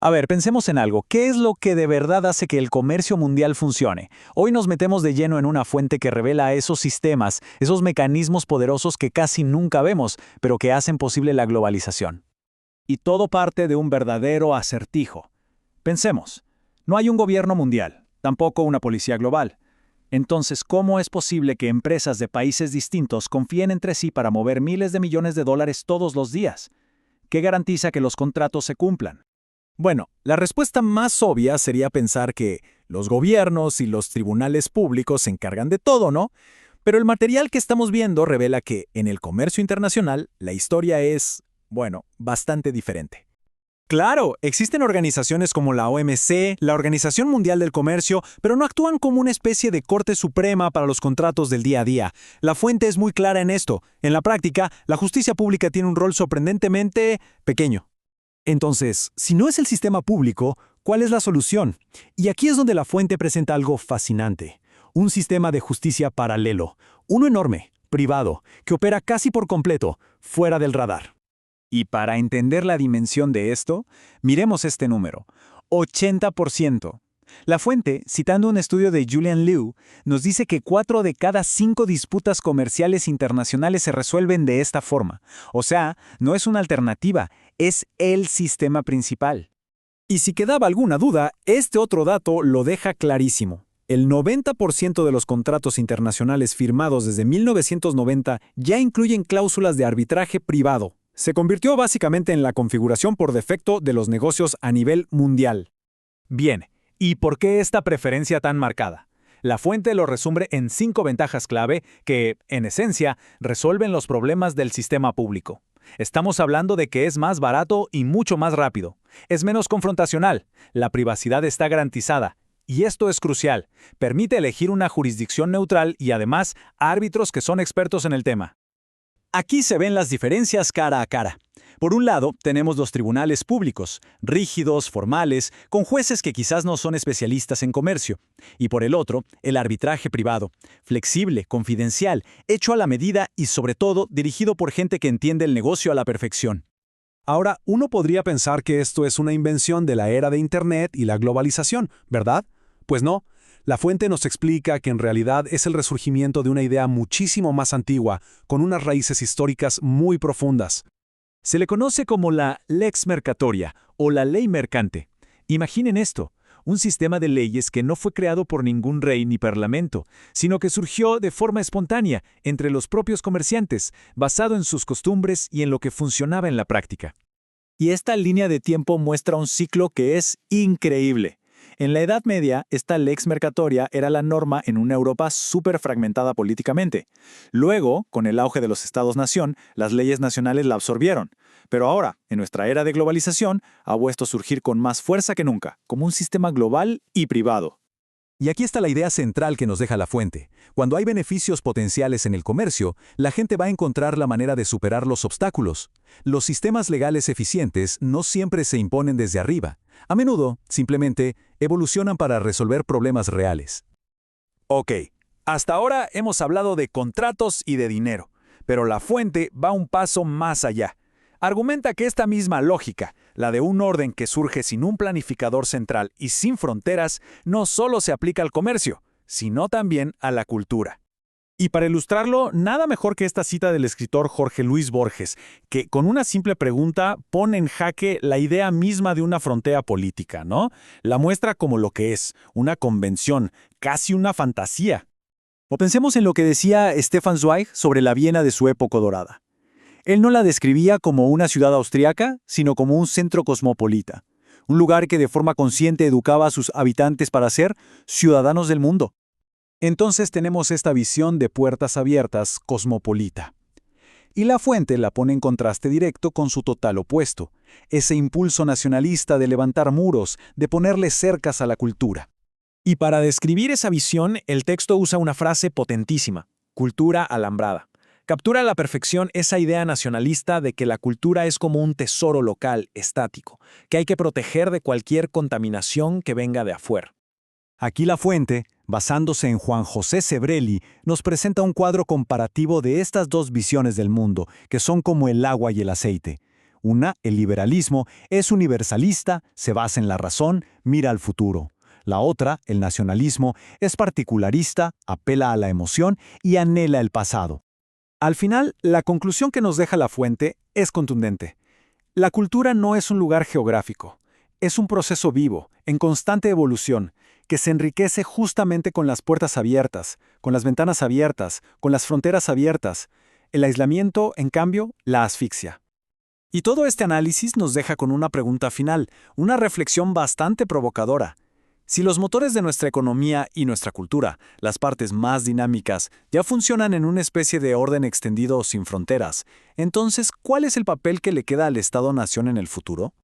A ver, pensemos en algo. ¿Qué es lo que de verdad hace que el comercio mundial funcione? Hoy nos metemos de lleno en una fuente que revela esos sistemas, esos mecanismos poderosos que casi nunca vemos, pero que hacen posible la globalización. Y todo parte de un verdadero acertijo. Pensemos, no hay un gobierno mundial, tampoco una policía global. Entonces, ¿cómo es posible que empresas de países distintos confíen entre sí para mover miles de millones de dólares todos los días? ¿Qué garantiza que los contratos se cumplan? Bueno, la respuesta más obvia sería pensar que los gobiernos y los tribunales públicos se encargan de todo, ¿no? Pero el material que estamos viendo revela que en el comercio internacional la historia es, bueno, bastante diferente. Claro, existen organizaciones como la OMC, la Organización Mundial del Comercio, pero no actúan como una especie de corte suprema para los contratos del día a día. La fuente es muy clara en esto. En la práctica, la justicia pública tiene un rol sorprendentemente pequeño. Entonces, si no es el sistema público, ¿cuál es la solución? Y aquí es donde la fuente presenta algo fascinante. Un sistema de justicia paralelo. Uno enorme, privado, que opera casi por completo, fuera del radar. Y para entender la dimensión de esto, miremos este número: 80%. La fuente, citando un estudio de Julian Liu, nos dice que 4 de cada 5 disputas comerciales internacionales se resuelven de esta forma. O sea, no es una alternativa, es el sistema principal. Y si quedaba alguna duda, este otro dato lo deja clarísimo. El 90% de los contratos internacionales firmados desde 1990 ya incluyen cláusulas de arbitraje privado. Se convirtió básicamente en la configuración por defecto de los negocios a nivel mundial. Bien, ¿y por qué esta preferencia tan marcada? La fuente lo resume en 5 ventajas clave que, en esencia, resuelven los problemas del sistema público. Estamos hablando de que es más barato y mucho más rápido. Es menos confrontacional. La privacidad está garantizada. Y esto es crucial. Permite elegir una jurisdicción neutral y además árbitros que son expertos en el tema. Aquí se ven las diferencias cara a cara. Por un lado, tenemos los tribunales públicos, rígidos, formales, con jueces que quizás no son especialistas en comercio. Y por el otro, el arbitraje privado, flexible, confidencial, hecho a la medida y sobre todo dirigido por gente que entiende el negocio a la perfección. Ahora, uno podría pensar que esto es una invención de la era de Internet y la globalización, ¿verdad? Pues no. La fuente nos explica que en realidad es el resurgimiento de una idea muchísimo más antigua, con unas raíces históricas muy profundas. Se le conoce como la lex mercatoria o la ley mercante. Imaginen esto, un sistema de leyes que no fue creado por ningún rey ni parlamento, sino que surgió de forma espontánea entre los propios comerciantes, basado en sus costumbres y en lo que funcionaba en la práctica. Y esta línea de tiempo muestra un ciclo que es increíble. En la Edad Media, esta lex mercatoria era la norma en una Europa súper fragmentada políticamente. Luego, con el auge de los estados-nación, las leyes nacionales la absorbieron. Pero ahora, en nuestra era de globalización, ha vuelto a surgir con más fuerza que nunca, como un sistema global y privado. Y aquí está la idea central que nos deja la fuente. Cuando hay beneficios potenciales en el comercio, la gente va a encontrar la manera de superar los obstáculos. Los sistemas legales eficientes no siempre se imponen desde arriba. A menudo, simplemente, evolucionan para resolver problemas reales. Ok, hasta ahora hemos hablado de contratos y de dinero, pero la fuente va un paso más allá. Argumenta que esta misma lógica, la de un orden que surge sin un planificador central y sin fronteras, no solo se aplica al comercio, sino también a la cultura. Y para ilustrarlo, nada mejor que esta cita del escritor Jorge Luis Borges, que con una simple pregunta pone en jaque la idea misma de una frontera política, ¿no? La muestra como lo que es, una convención, casi una fantasía. O pensemos en lo que decía Stefan Zweig sobre la Viena de su época dorada. Él no la describía como una ciudad austriaca, sino como un centro cosmopolita, un lugar que de forma consciente educaba a sus habitantes para ser ciudadanos del mundo. Entonces tenemos esta visión de puertas abiertas cosmopolita. Y la fuente la pone en contraste directo con su total opuesto, ese impulso nacionalista de levantar muros, de ponerle cercas a la cultura. Y para describir esa visión, el texto usa una frase potentísima: cultura alambrada. Captura a la perfección esa idea nacionalista de que la cultura es como un tesoro local, estático, que hay que proteger de cualquier contaminación que venga de afuera. Aquí la fuente, basándose en Juan José Sebrelli, nos presenta un cuadro comparativo de estas dos visiones del mundo, que son como el agua y el aceite. Una, el liberalismo, es universalista, se basa en la razón, mira al futuro. La otra, el nacionalismo, es particularista, apela a la emoción y anhela el pasado. Al final, la conclusión que nos deja la fuente es contundente. La cultura no es un lugar geográfico, es un proceso vivo, en constante evolución, que se enriquece justamente con las puertas abiertas, con las ventanas abiertas, con las fronteras abiertas. El aislamiento, en cambio, la asfixia. Y todo este análisis nos deja con una pregunta final, una reflexión bastante provocadora. Si los motores de nuestra economía y nuestra cultura, las partes más dinámicas, ya funcionan en una especie de orden extendido sin fronteras, entonces, ¿cuál es el papel que le queda al Estado-nación en el futuro?